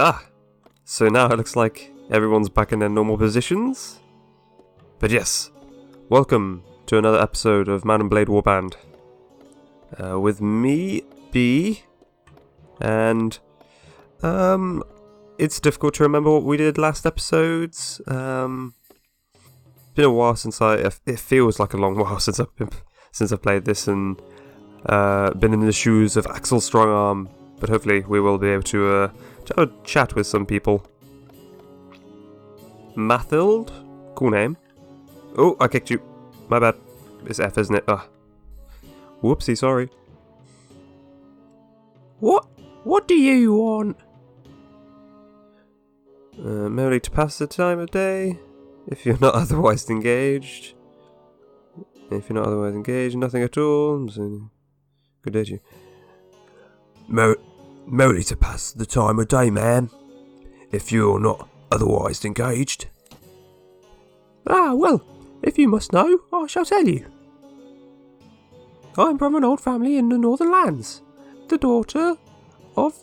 Ah, so now it looks like everyone's back in their normal positions. But yes, welcome to another episode of Blade Warband. With me, B, and it's difficult to remember what we did last episodes. Been a while since it feels like a long while since I've played this and been in the shoes of Axel Strongarm. But hopefully we will be able to have a chat with some people. Mathild? Cool name. Oh, I kicked you. My bad. It's F, isn't it? Whoopsie, sorry. What do you want? Merely to pass the time of day, if you're not otherwise engaged. If you're not otherwise engaged, nothing at all. Good day to you. Merely to pass the time of day, ma'am. If you're not otherwise engaged. Ah, well, if you must know, I shall tell you. I'm from an old family in the Northern Lands, the daughter of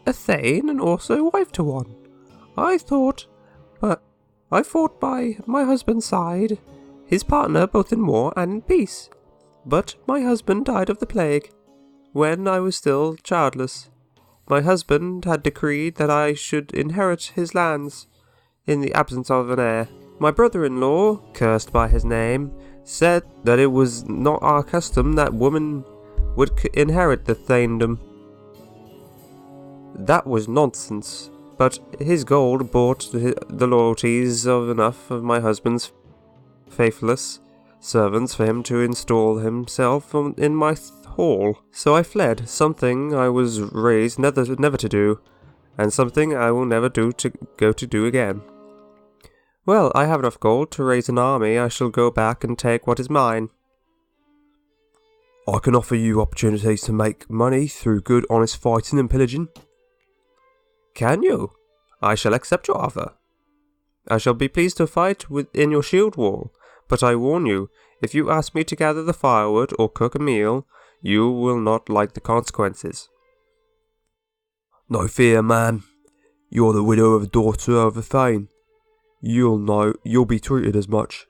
a thane and also wife to one. I fought by my husband's side, his partner both in war and in peace. But my husband died of the plague, when I was still childless. My husband had decreed that I should inherit his lands, in the absence of an heir. My brother-in-law, cursed by his name, said that it was not our custom that women would inherit the thanedom. That was nonsense, but his gold bought the loyalties of enough of my husband's faithless servants for him to install himself in my hall. So I fled, something I was raised never to do, and something I will never do again. Well, I have enough gold to raise an army. I shall go back and take what is mine. I can offer you opportunities to make money through good, honest fighting and pillaging. Can you? I shall accept your offer. I shall be pleased to fight within your shield wall, but I warn you, if you ask me to gather the firewood or cook a meal, you will not like the consequences. No fear, man. You're the widow of a daughter of a thane. You'll be treated as much.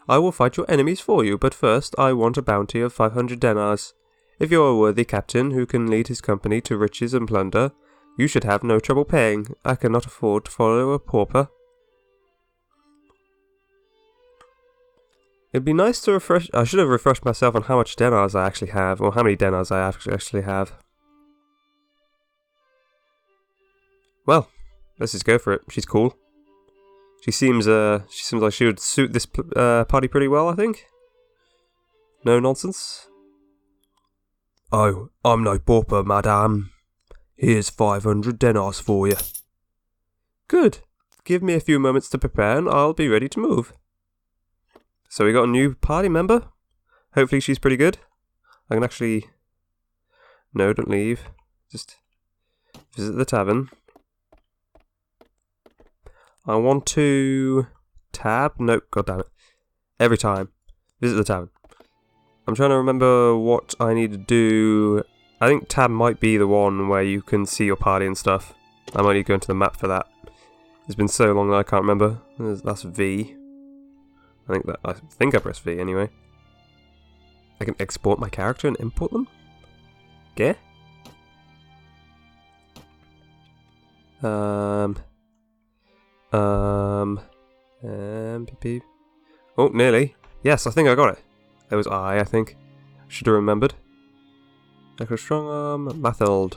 I will fight your enemies for you, but first I want a bounty of 500 denars. If you are a worthy captain who can lead his company to riches and plunder, you should have no trouble paying. I cannot afford to follow a pauper. It'd be nice to refresh. I should have refreshed myself on how much denars I actually have, or how many denars I actually have. Well, let's just go for it. She's cool. She seems like she would suit this party pretty well, I think. No nonsense. Oh, I'm no pauper, madame. Here's 500 denars for you. Good. Give me a few moments to prepare and I'll be ready to move. So we got a new party member. Hopefully she's pretty good. I can actually... No, don't leave. Just visit the tavern. I want to... Tab? Nope, goddammit. Every time. Visit the tavern. I'm trying to remember what I need to do. I think tab might be the one where you can see your party and stuff. I might need to go into the map for that. It's been so long that I can't remember. That's V. I think I pressed V anyway. I can export my character and import them? Okay. MPP. Oh, nearly. Yes, I think I got it. It was I think. Should have remembered. Axel Strongarm, Mathild.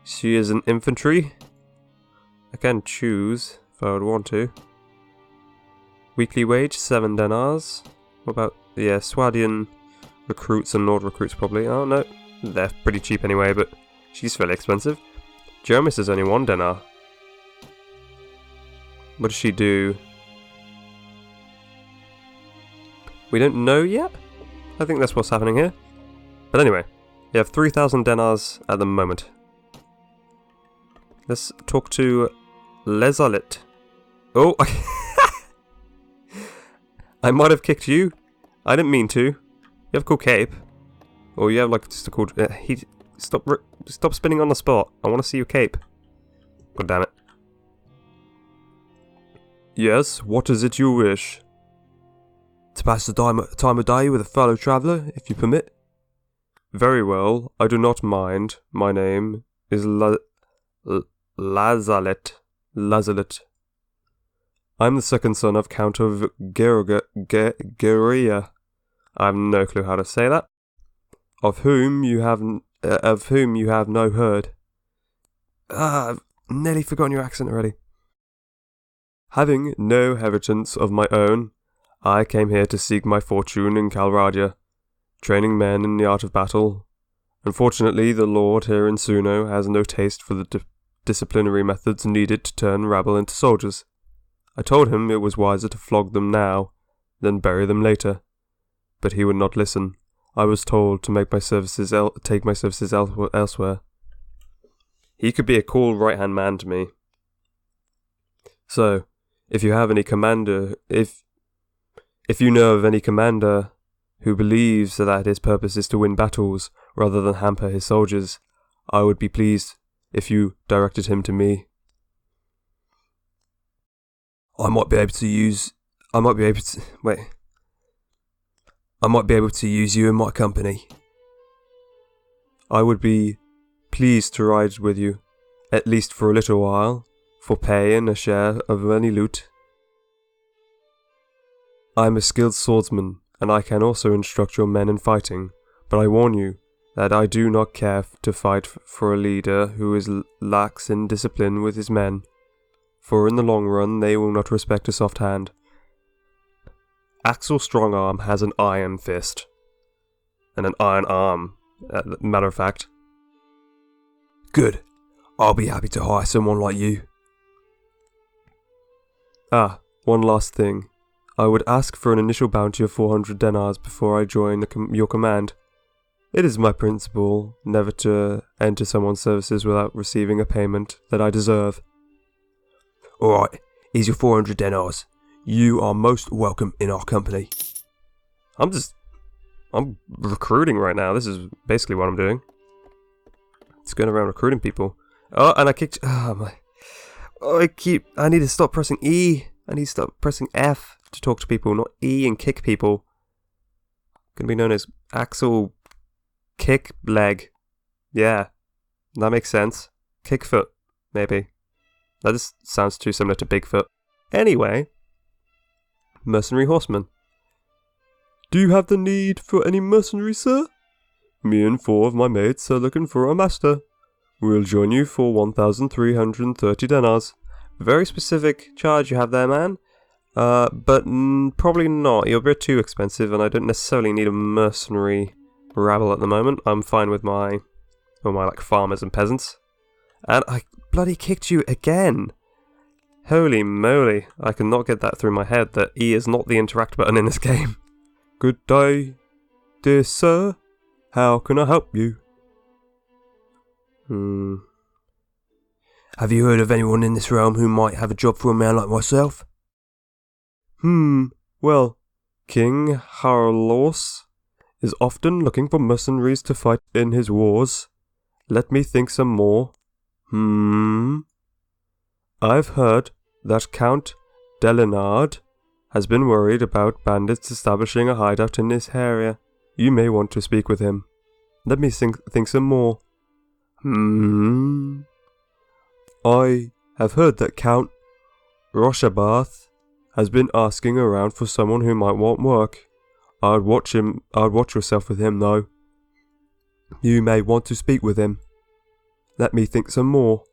She is an infantry. I can choose if I would want to. Weekly wage, 7 denars. What about, yeah, Swadian recruits and Nord recruits probably. Oh no, they're pretty cheap anyway, but she's fairly expensive. Jermis is only 1 denar. What does she do? We don't know yet? I think that's what's happening here. But anyway, you have 3,000 denars at the moment. Let's talk to Lezalit. Oh, I might have kicked you. I didn't mean to. You have a cool cape. Or you have like just a cool... Stop spinning on the spot. I want to see your cape. God damn it. Yes, what is it you wish? To pass the time of day with a fellow traveller, if you permit. Very well, I do not mind. My name is Lazalet. I'm the second son of Count of Geria. I have no clue how to say that. Of whom you have no heard. I've nearly forgotten your accent already. Having no inheritance of my own, I came here to seek my fortune in Calradia, training men in the art of battle. Unfortunately, the Lord here in Suno has no taste for the disciplinary methods needed to turn rabble into soldiers. I told him it was wiser to flog them now, than bury them later. But he would not listen. I was told to take my services elsewhere. He could be a cool right-hand man to me. So, if you have any commander, if you know of any commander who believes that his purpose is to win battles rather than hamper his soldiers, I would be pleased if you directed him to me. I might be able to use you in my company. I would be pleased to ride with you, at least for a little while, for pay and a share of any loot. I am a skilled swordsman, and I can also instruct your men in fighting, but I warn you that I do not care to fight for a leader who is lax in discipline with his men, for in the long run they will not respect a soft hand. Axel Strongarm has an iron fist, and an iron arm, matter of fact. Good. I'll be happy to hire someone like you. One last thing. I would ask for an initial bounty of 400 denars before I join your command. It is my principle never to enter someone's services without receiving a payment that I deserve. Alright, here's your 400 denars. You are most welcome in our company. I'm recruiting right now. This is basically what I'm doing. It's going around recruiting people. Oh, and I kicked... Oh, my... Oh, I need to stop pressing E. I need to stop pressing F to talk to people, not E and kick people. Gonna be known as Axel Kick Leg. Yeah, that makes sense. Kickfoot, maybe. That just sounds too similar to Bigfoot. Anyway, mercenary horseman. Do you have the need for any mercenaries, sir? Me and 4 of my mates are looking for a master. We'll join you for 1,330 denars. Very specific charge you have there, man. But probably not. You're a bit too expensive, and I don't necessarily need a mercenary rabble at the moment. I'm fine with my like farmers and peasants. And I bloody kicked you again. Holy moly! I cannot get that through my head that E is not the interact button in this game. Good day, dear sir. How can I help you? Have you heard of anyone in this realm who might have a job for a man like myself? Well, King Harlos is often looking for mercenaries to fight in his wars. Let me think some more. I've heard that Count Delinard has been worried about bandits establishing a hideout in this area. You may want to speak with him. Let me think some more. I have heard that Count Roshabath has been asking around for someone who might want work. I'd watch yourself with him, though. You may want to speak with him. Let me think some more.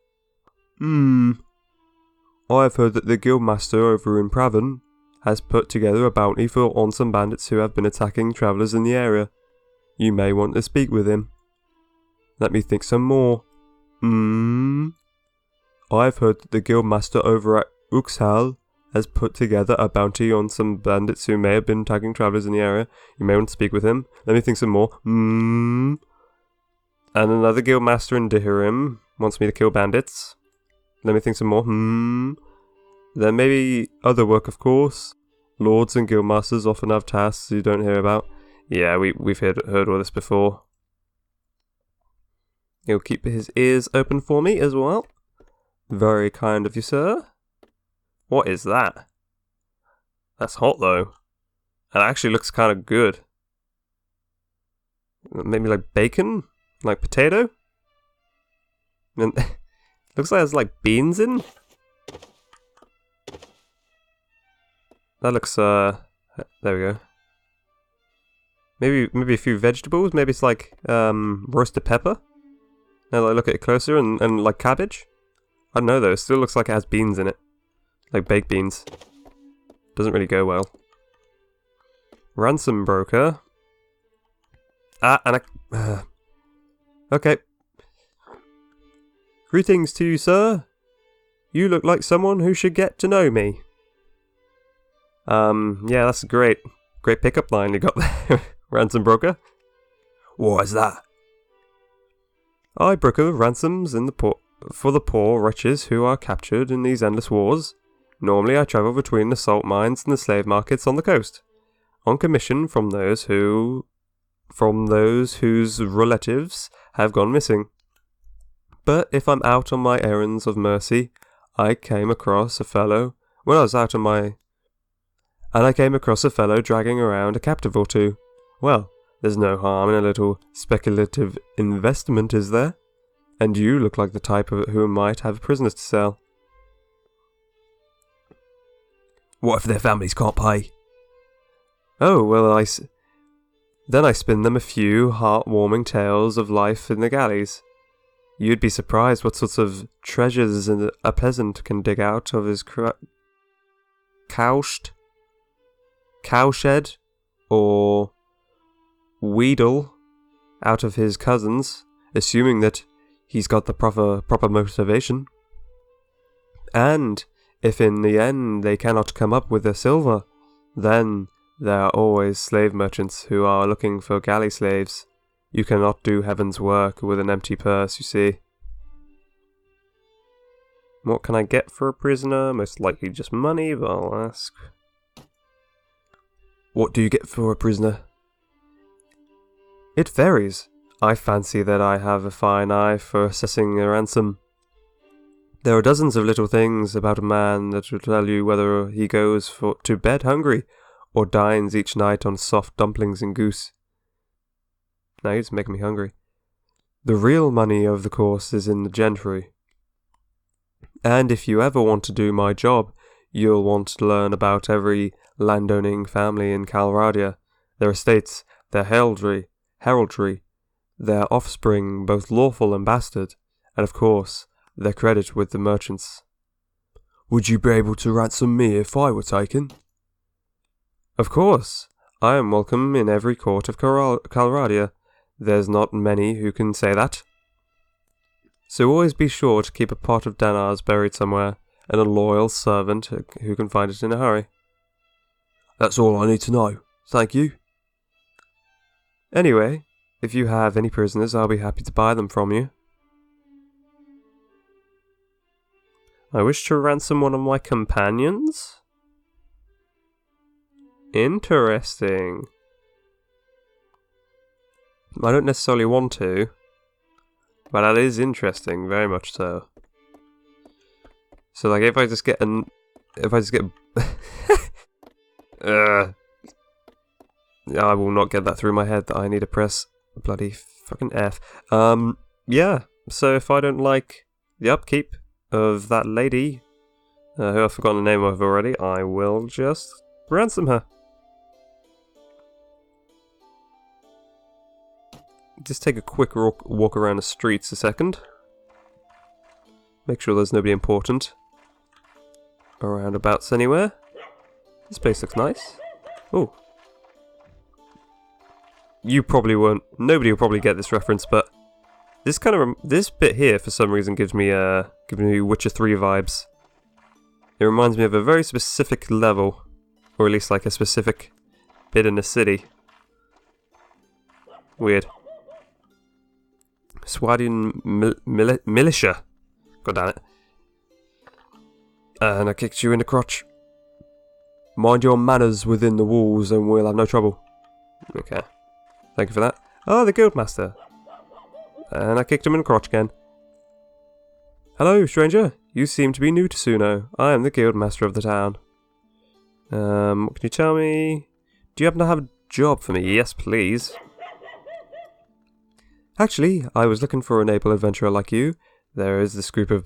I have heard that the guildmaster over in Praven has put together a bounty on some bandits who have been attacking travellers in the area. You may want to speak with him. Let me think some more. I've heard that the guildmaster over at Uxhal has put together a bounty on some bandits who may have been attacking travellers in the area. You may want to speak with him. Let me think some more. And another guildmaster in Dihirim wants me to kill bandits. Let me think some more. There may be other work, of course. Lords and guildmasters often have tasks you don't hear about. Yeah, we've heard all this before. He'll keep his ears open for me as well. Very kind of you, sir. What is that? That's hot, though. It actually looks kind of good. Maybe like bacon? Like potato? And looks like there's like beans in. That looks, there we go. Maybe a few vegetables. Maybe it's like roasted pepper. Now that I look at it closer, and like cabbage. I don't know though. It still looks like it has beans in it, like baked beans. Doesn't really go well. Ransom broker. Okay. Greetings to you, sir. You look like someone who should get to know me. Yeah, that's a great pickup line you got there, ransom broker. What is that? I broker ransoms for the poor wretches who are captured in these endless wars. Normally I travel between the salt mines and the slave markets on the coast, on commission from those whose relatives have gone missing. But if I'm out on my errands of mercy, I came across a fellow dragging around a captive or two. Well, there's no harm in a little speculative investment, is there? And you look like the type of who might have prisoners to sell. What if their families can't pay? Oh, well, then I spin them a few heartwarming tales of life in the galleys. You'd be surprised what sorts of treasures a peasant can dig out of his cowshed, cowshed, or wheedle out of his cousins, assuming that he's got the proper motivation. And if in the end they cannot come up with their silver, then there are always slave merchants who are looking for galley slaves. You cannot do heaven's work with an empty purse, you see. What can I get for a prisoner? Most likely just money, but I'll ask. What do you get for a prisoner? It varies. I fancy that I have a fine eye for assessing a ransom. There are dozens of little things about a man that will tell you whether he goes to bed hungry or dines each night on soft dumplings and goose. Now you're just making me hungry. The real money of the course is in the gentry. And if you ever want to do my job, you'll want to learn about every landowning family in Calradia, their estates, their heraldry, their offspring, both lawful and bastard, and of course, their credit with the merchants. Would you be able to ransom me if I were taken? Of course. I am welcome in every court of Calradia. There's not many who can say that. So always be sure to keep a pot of dinars buried somewhere, and a loyal servant who can find it in a hurry. That's all I need to know. Thank you. Anyway, if you have any prisoners, I'll be happy to buy them from you. I wish to ransom one of my companions? Interesting. I don't necessarily want to, but that is interesting, very much so. So, like, if I just get I will not get that through my head that I need to press bloody fucking F. Yeah, so if I don't like the upkeep of that lady, who I've forgotten the name of already, I will just ransom her. Just take a quick walk around the streets a second. Make sure there's nobody important aroundabouts anywhere. This place looks nice. Oh. You probably won't. Nobody will probably get this reference, but this bit here for some reason gives me Witcher 3 vibes. It reminds me of a very specific level, or at least like a specific bit in the city. Weird. Swadian militia. God damn it. And I kicked you in the crotch. Mind your manners within the walls and we'll have no trouble. Okay. Thank you for that. Oh, the guildmaster. And I kicked him in the crotch again. Hello, stranger. You seem to be new to Suno. I am the guild master of the town. What can you tell me? Do you happen to have a job for me? Yes, please. Actually, I was looking for an able adventurer like you. There is this group of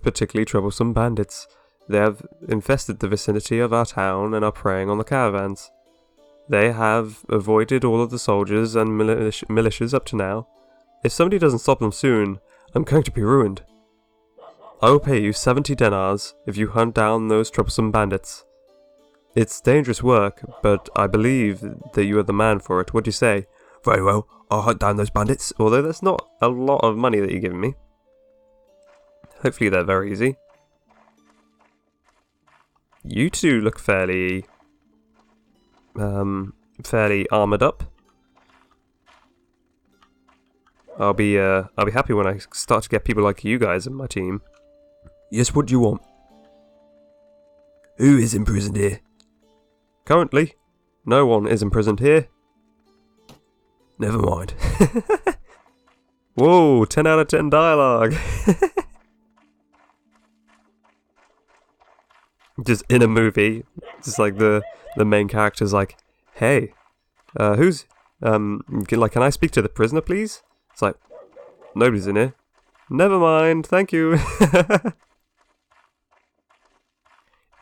particularly troublesome bandits. They have infested the vicinity of our town and are preying on the caravans. They have avoided all of the soldiers and militias up to now. If somebody doesn't stop them soon, I'm going to be ruined. I will pay you 70 denars if you hunt down those troublesome bandits. It's dangerous work, but I believe that you are the man for it. What do you say? Very well, I'll hunt down those bandits. Although that's not a lot of money that you're giving me. Hopefully they're very easy. You two look fairly armoured up. I'll be happy when I start to get people like you guys in my team. Yes, what do you want? Who is imprisoned here? Currently, no one is imprisoned here. Never mind. Whoa, 10 out of 10 dialogue. Just in a movie, just like the main character's like, hey, who's, can I speak to the prisoner, please? It's like, nobody's in here. Never mind, thank you.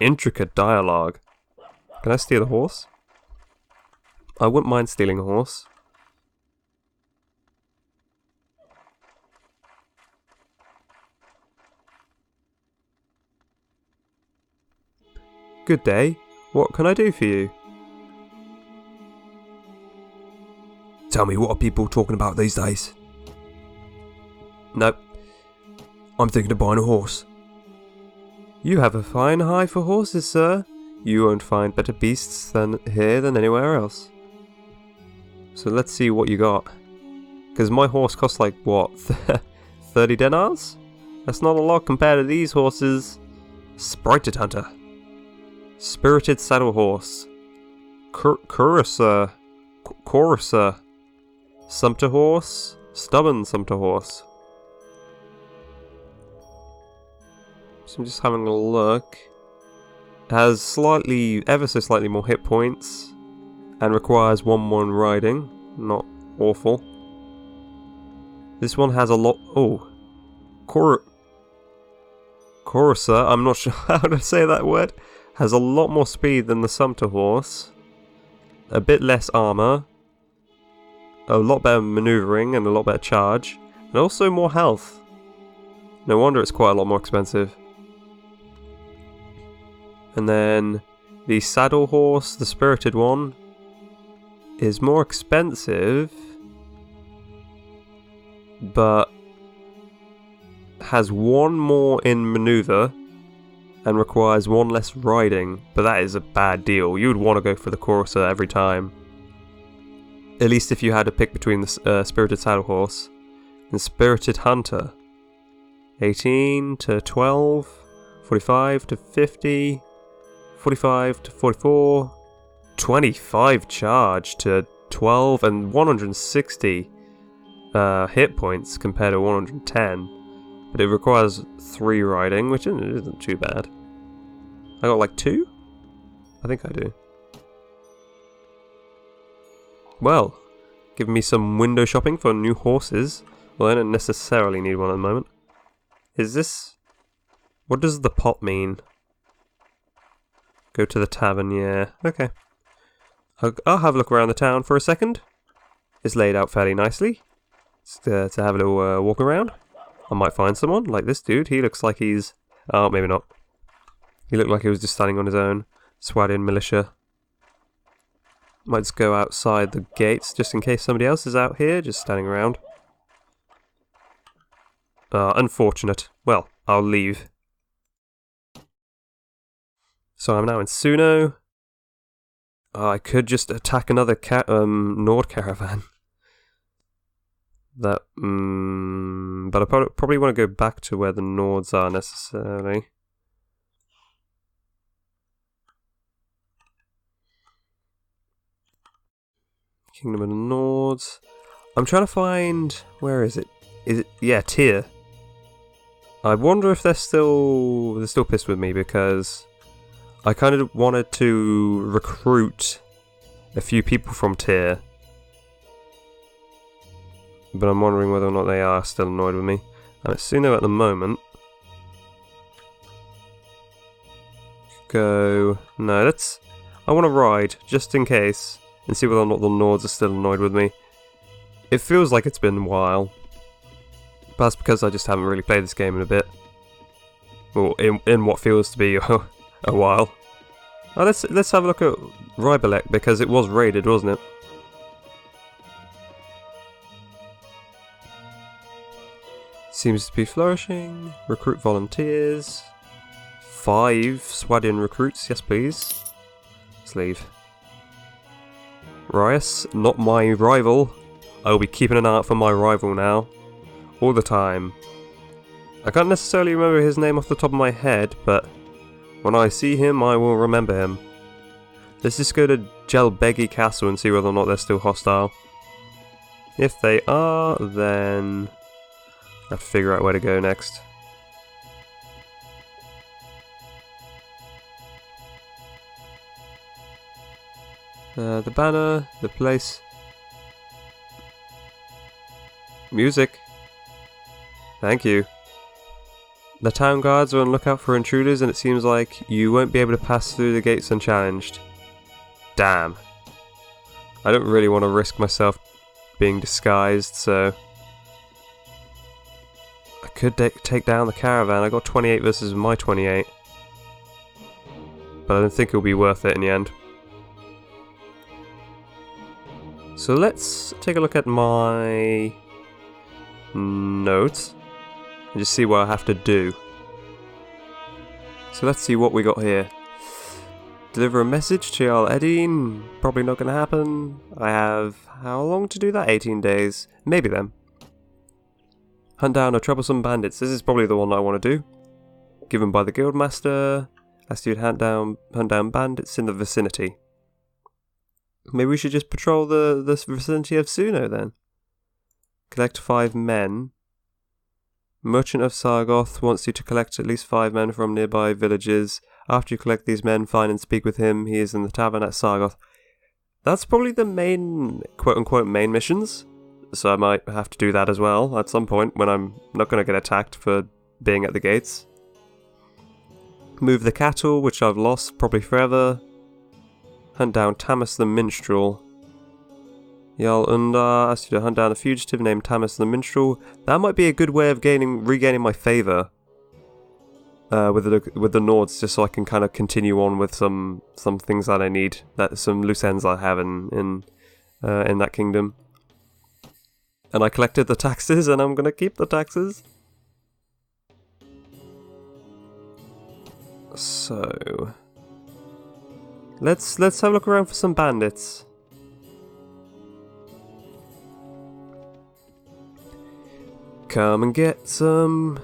Intricate dialogue. Can I steal a horse? I wouldn't mind stealing a horse. Good day. What can I do for you? Tell me, what are people talking about these days? Nope. I'm thinking of buying a horse. You have a fine eye for horses, sir. You won't find better beasts than anywhere else. So let's see what you got. Because my horse costs like, what, 30 denars? That's not a lot compared to these horses. Spirited Hunter. Spirited Saddle Horse. Courser. Sumpter Horse. Stubborn Sumpter Horse. So I'm just having a look. It has ever so slightly more hit points. And requires 1-1 riding. Not awful. This one has a lot... Oh. Courser, I'm not sure how to say that word. Has a lot more speed than the Sumpter Horse. A bit less armor. A lot better maneuvering and a lot better charge. And also more health. No wonder it's quite a lot more expensive. And then the Saddle Horse, the Spirited one, is more expensive, but has 1 more in maneuver and requires 1 less riding, but that is a bad deal. You would want to go for the Courser every time. At least if you had to pick between the Spirited Saddle Horse and Spirited Hunter. 18 to 12, 45 to 50, 45 to 44, 25 charge to 12 and 160 hit points compared to 110. But it requires 3 riding, which isn't too bad. I got like 2? I think I do. Well, give me some window shopping for new horses. Well, I don't necessarily need one at the moment. Is this... What does the pot mean? Go to the tavern, yeah. Okay. I'll have a look around the town for a second. It's laid out fairly nicely. To have a little walk around. I might find someone, like this dude. He looks like he's... Oh, maybe not. He looked like he was just standing on his own. Swat-in militia. Might just go outside the gates, just in case somebody else is out here, just standing around. Unfortunate. Well, I'll leave. So I'm now in Suno. I could just attack another Nord caravan. That, but I probably want to go back to where the Nords are necessarily. Kingdom of the Nords. I'm trying to find... Where is it? Is it... Yeah, Tyr. I wonder if they're still pissed with me, because I kind of wanted to recruit a few people from Tyr, but I'm wondering whether or not they are still annoyed with me. I'm at Suno at the moment. No, I want to ride, just in case, and see whether or not the Nords are still annoyed with me. It feels like it's been a while. But that's because I just haven't really played this game in a bit. Well, in what feels to be a while. Now let's have a look at Rybalek, because it was raided, wasn't it? Seems to be flourishing. Recruit volunteers. 5 Swadian recruits, yes please. Let's leave. Rias, not my rival. I'll be keeping an eye out for my rival now. All the time. I can't necessarily remember his name off the top of my head, but when I see him, I will remember him. Let's just go to Jelbegi Castle and see whether or not they're still hostile. If they are, then I have to figure out where to go next. The banner, the place. Music. Thank you. The town guards are on lookout for intruders, and it seems like you won't be able to pass through the gates unchallenged. Damn. I don't really want to risk myself being disguised, so I could take down the caravan. I got 28 versus my 28. But I don't think it'll be worth it in the end. So let's take a look at my notes and just see what I have to do. So let's see what we got here. Deliver a message to Jarl Eddine. Probably not going to happen. I have how long to do that? 18 days. Maybe then. Hunt down a troublesome bandits. This is probably the one I want to do. Given by the guildmaster. Asked you to hunt down bandits in the vicinity. Maybe we should just patrol the vicinity of Suno then. Collect 5 men. Merchant of Sargoth wants you to collect at least 5 men from nearby villages. After you collect these men, find and speak with him. He is in the tavern at Sargoth. That's probably the main, quote-unquote, main missions. So I might have to do that as well at some point when I'm not going to get attacked for being at the gates. Move the cattle, which I've lost probably forever. Hunt down Tamas the Minstrel. Jarl Undar asked you to hunt down a fugitive named Tamas the Minstrel. That might be a good way of regaining my favour with the Nords, just so I can kind of continue on with some things that I need, some loose ends I have in that kingdom. And I collected the taxes, and I'm gonna keep the taxes. So let's have a look around for some bandits. Come and get some.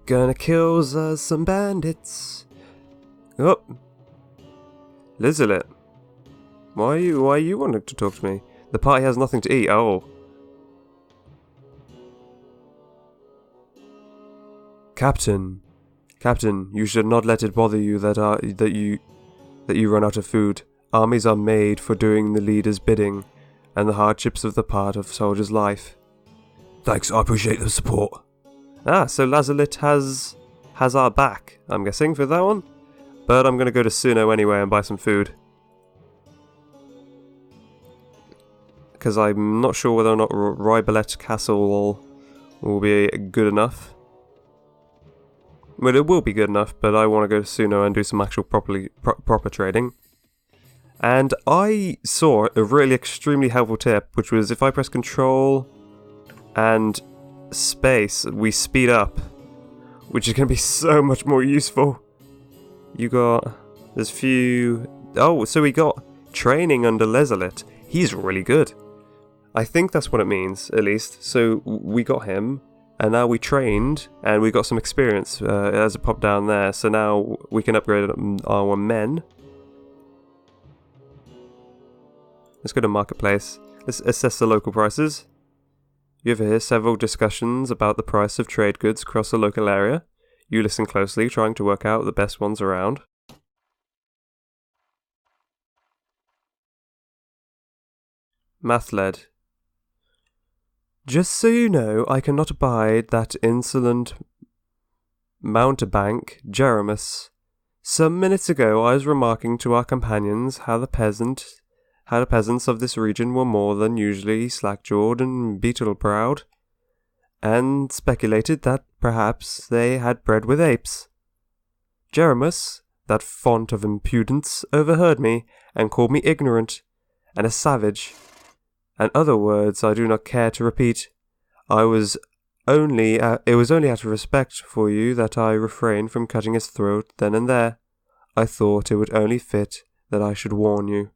Gonna kill some bandits. Oh, Lizelet. Why are you wanting to talk to me? The party has nothing to eat. Oh. Captain, you should not let it bother you that you run out of food. Armies are made for doing the leader's bidding, and the hardships of the part of soldier's life. Thanks, I appreciate the support. Ah, so Lizelet has our back, I'm guessing, for that one. But I'm gonna go to Suno anyway and buy some food. Because I'm not sure whether or not Rybalek Castle will be good enough. Well, it will be good enough, but I want to go to Suno and do some actual proper trading. And I saw a really extremely helpful tip, which was if I press Control and space, we speed up, which is going to be so much more useful. There's few. Oh, so we got training under Lizelet. He's really good. I think that's what it means, at least. So we got him. And now we trained, and we got some experience as it popped down there. So now we can upgrade our men. Let's go to Marketplace. Let's assess the local prices. You overhear several discussions about the price of trade goods across the local area. You listen closely, trying to work out the best ones around. Math led. Just so you know, I cannot abide that insolent mountebank, Jeremus. Some minutes ago I was remarking to our companions how the peasants of this region were more than usually slack-jawed and beetle-browed, and speculated that perhaps they had bred with apes. Jeremus, that font of impudence, overheard me, and called me ignorant, and a savage, and other words I do not care to repeat. It was only out of respect for you that I refrained from cutting his throat then and there. I thought it would only fit that I should warn you.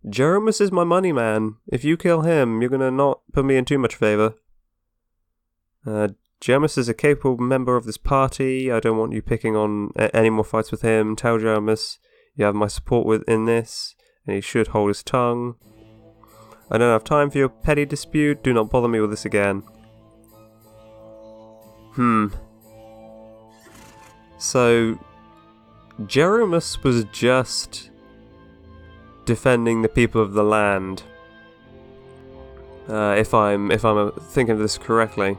Jeremus is my money man. If you kill him, you're gonna not put me in too much favour. Jeremus is a capable member of this party. I don't want you picking on any more fights with him. Tell Jeremus you have my support in this, and he should hold his tongue. I don't have time for your petty dispute. Do not bother me with this again. So, Jeremus was just defending the people of the land. If I'm thinking of this correctly.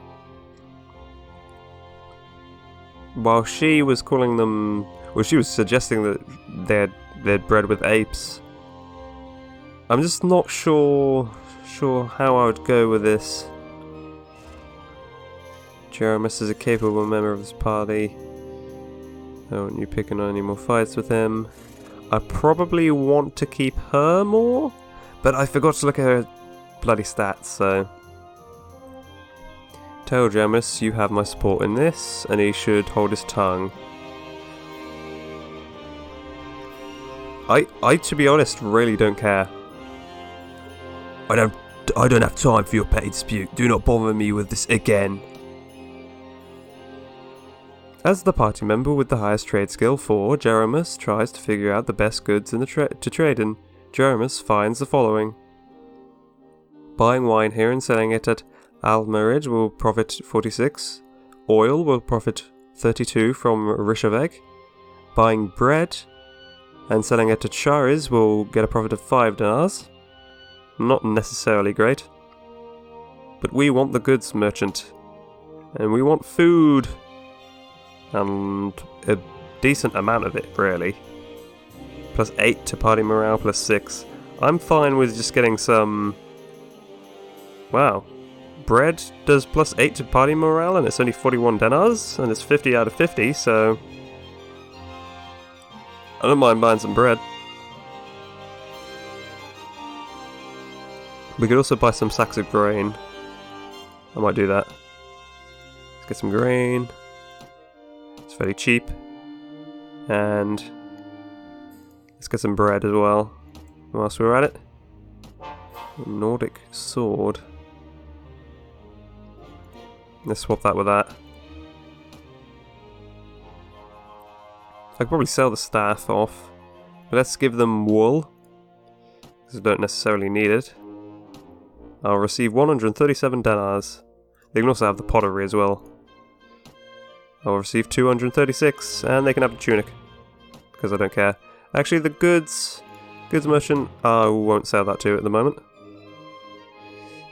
While she was calling them, she was suggesting that they'd bred with apes. I'm just not sure how I would go with this. Jeremus is a capable member of this party. I don't want you picking on any more fights with him. I probably want to keep her more, but I forgot to look at her bloody stats, so... Tell Jeremus you have my support in this, and he should hold his tongue. I to be honest, really don't care. I don't have time for your petty dispute. Do not bother me with this again. As the party member with the highest trade skill 4, Jeremus tries to figure out the best goods in to trade in. Jeremus finds the following. Buying wine here and selling it at Almeridge will profit 46. Oil will profit 32 from Rishaveg. Buying bread and selling it at Shariz will get a profit of 5 dinars. Not necessarily great. But we want the goods merchant. And we want food. And a decent amount of it, really. Plus 8 to party morale, plus 6. I'm fine with just getting some... Wow. Bread does plus 8 to party morale, and it's only 41 dinars, and it's 50 out of 50, so... I don't mind buying some bread. We could also buy some sacks of grain. I might do that. Let's get some grain. It's fairly cheap. And let's get some bread as well. Whilst we're at it. Nordic sword. Let's swap that with that. I could probably sell the staff off. But let's give them wool. Because I don't necessarily need it. I'll receive 137 dinars. They can also have the pottery as well. I'll receive 236, and they can have the tunic. Because I don't care. Actually, the goods merchant, I won't sell that to at the moment.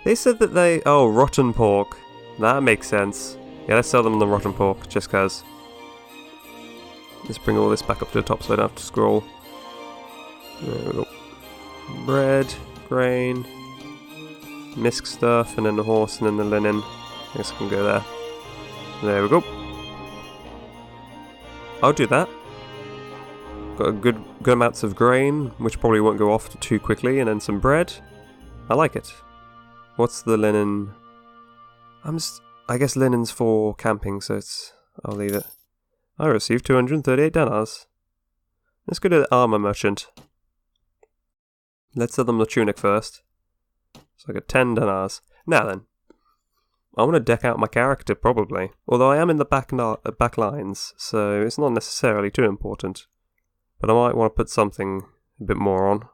They said that they... Oh, rotten pork. That makes sense. Yeah, let's sell them the rotten pork, just cause. Let's bring all this back up to the top so I don't have to scroll. There we go. Bread, grain, misc stuff, and then the horse, and then the linen. I guess I can go there. There we go. I'll do that. Got a good amounts of grain, which probably won't go off too quickly, and then some bread. I like it. What's the linen? I guess linen's for camping, so I'll leave it. I received 238 dinars. Let's go to the armor merchant. Let's sell them the tunic first. So I got 10 dinars. Now then. I want to deck out my character, probably. Although I am in the back lines, so it's not necessarily too important. But I might want to put something a bit more on.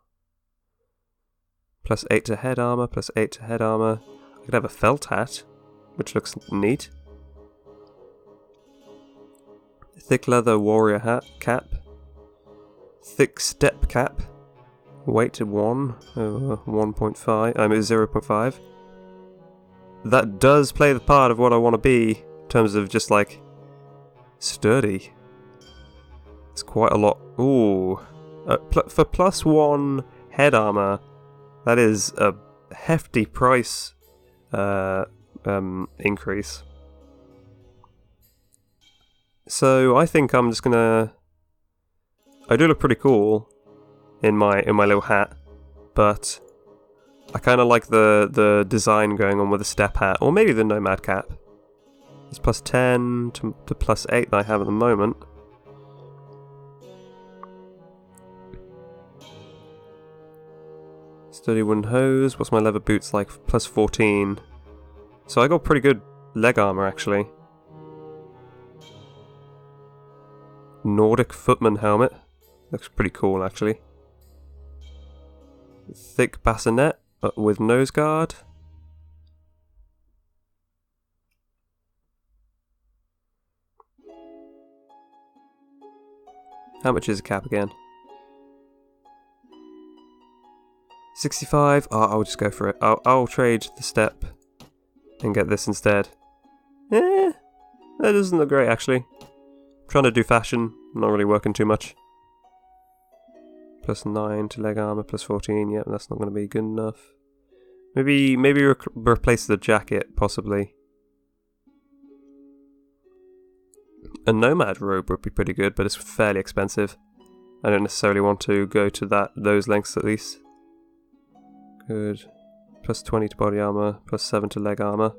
Plus 8 to head armor, plus 8 to head armor. I could have a felt hat, which looks neat. Thick leather warrior hat cap. Thick step cap. Weight 1. 1.5. 0.5. That does play the part of what I want to be in terms of just like sturdy. It's quite a lot. Ooh. For +1 head armor, that is a hefty price increase. So I think I'm just gonna. I do look pretty cool in my little hat, but I kind of like the design going on with the step hat, or maybe the nomad cap. It's +10 to +8 that I have at the moment. Sturdy wooden hose. What's my leather boots like? +14. So I got pretty good leg armor actually. Nordic footman helmet. Looks pretty cool actually. Thick bassinet with nose guard. How much is a cap again? 65. Oh, I'll just go for it. I'll trade the step and get this instead. That doesn't look great actually. Trying to do fashion, not really working too much. +9 to leg armor, +14. Yep, that's not going to be good enough. Maybe replace the jacket, possibly. A nomad robe would be pretty good, but it's fairly expensive. I don't necessarily want to go to those lengths at least. Good. +20 to body armor, +7 to leg armor.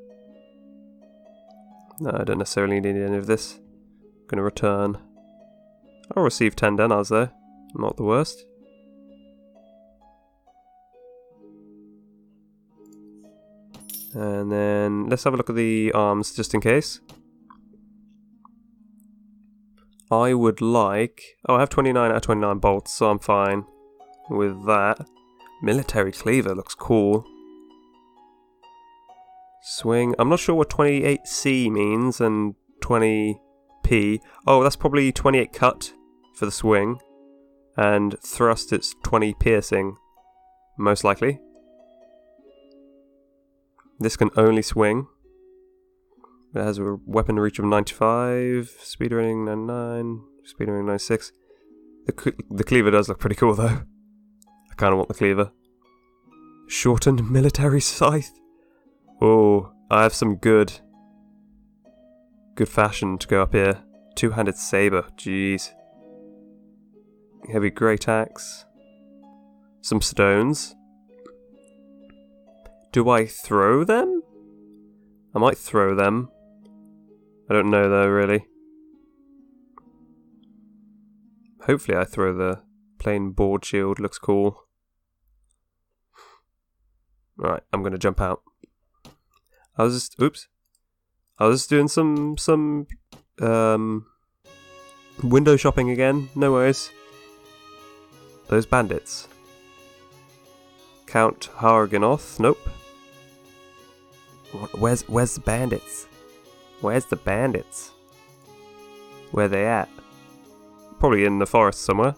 No, I don't necessarily need any of this. Gonna return. I'll receive 10 denars though. Not the worst. And then let's have a look at the arms just in case. I would like... Oh, I have 29 out of 29 bolts, so I'm fine with that. Military cleaver looks cool. Swing. I'm not sure what 28C means and 20P. Oh, that's probably 28 cut for the swing. And thrust, it's 20 piercing. Most likely. This can only swing. It has a weapon reach of 95, speed rating 99, speed rating 96. The cleaver does look pretty cool though. I kind of want the cleaver. Shortened military scythe. Oh, I have some good fashion to go up here. Two-handed saber, jeez. Heavy great axe. Some stones. Do I throw them? I might throw them. I don't know though, really. Hopefully I throw the plain board shield, looks cool. Alright, I'm gonna jump out. I was just doing some window shopping again, no worries. Those bandits. Count Harganoth, nope. Where's the bandits? Where's the bandits? Where they at? Probably in the forest somewhere.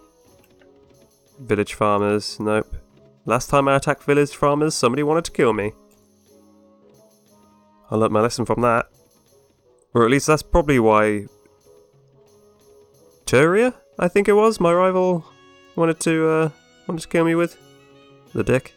Village farmers, nope. Last time I attacked village farmers, somebody wanted to kill me. I learnt my lesson from that. Or at least that's probably why... Turia, I think it was, my rival wanted to kill me with. The dick.